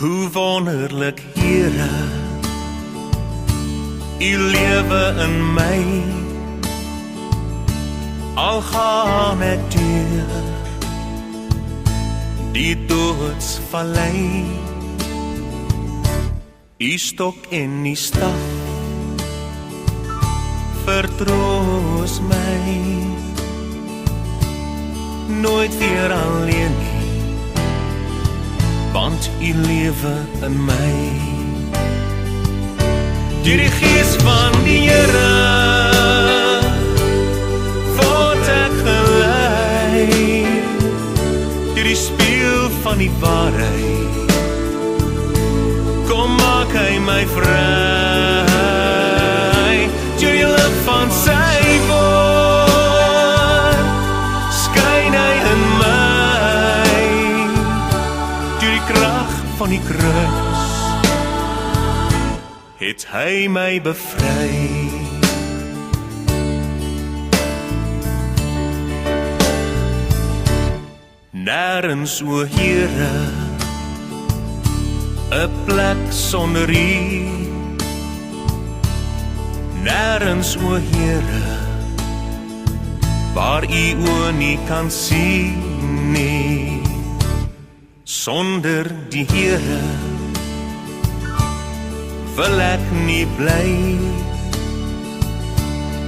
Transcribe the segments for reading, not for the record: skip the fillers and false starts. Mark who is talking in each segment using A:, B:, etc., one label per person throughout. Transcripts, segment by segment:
A: Hoe wonderlik, Here, U lewe in my, al gaan ek deur die doodsvallei. U stok en U staf vertroos my, nooit weer alleen nie, want U lewe in my. Deur die Gees van die Here word ek gelei, deur die spieël van die waarheid kom maak hy my vry. Deur die lig van sy woord skyn hy in my, deur die krag van die kruis het hy my bevry. Nêrens, o Here, 'n plek sonder U. Nêrens, o Here, waar U oë nie kan sien nie. Sonder die Here wil ek nie bly,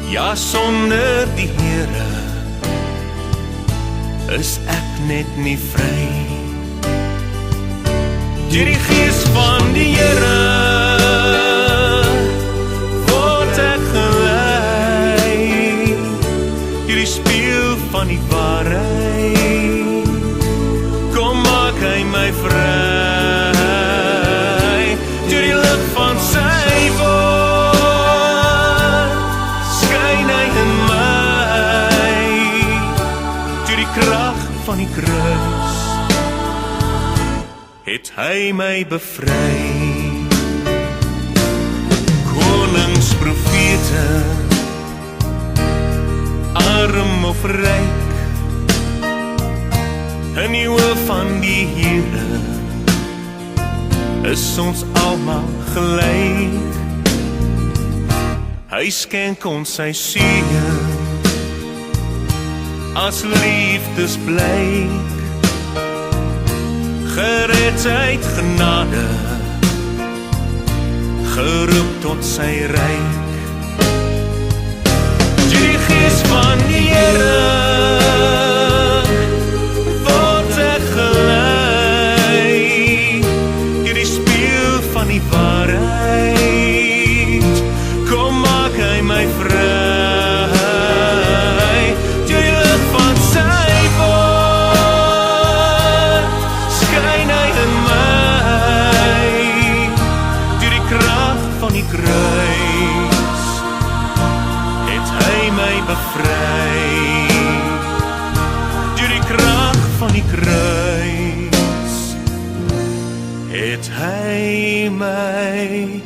A: ja, sonder die Here is ek net nie vry. Deur die Gees van die Here word ek gelei, deur die spieël van die waarheid kom maak hy my vry. Deur die lig van sy woord skyn hy in my, deur die krag van die kruis het hy my bevry. Konings, profete, arm of ryk, in die oë van die Here is ons almal gelyk. Hy skenk ons sy seën as liefdesblyk, geredheid, genade, geroep tot sy ryk. Deur die Gees van die Here word ek gelei, deur die spieël van die waarheid kom maak hy my vry. Deur die lig van sy woord skyn hy in my, deur die krag van die kruis het hy my bevry. Deur die krag van die kruis het hy my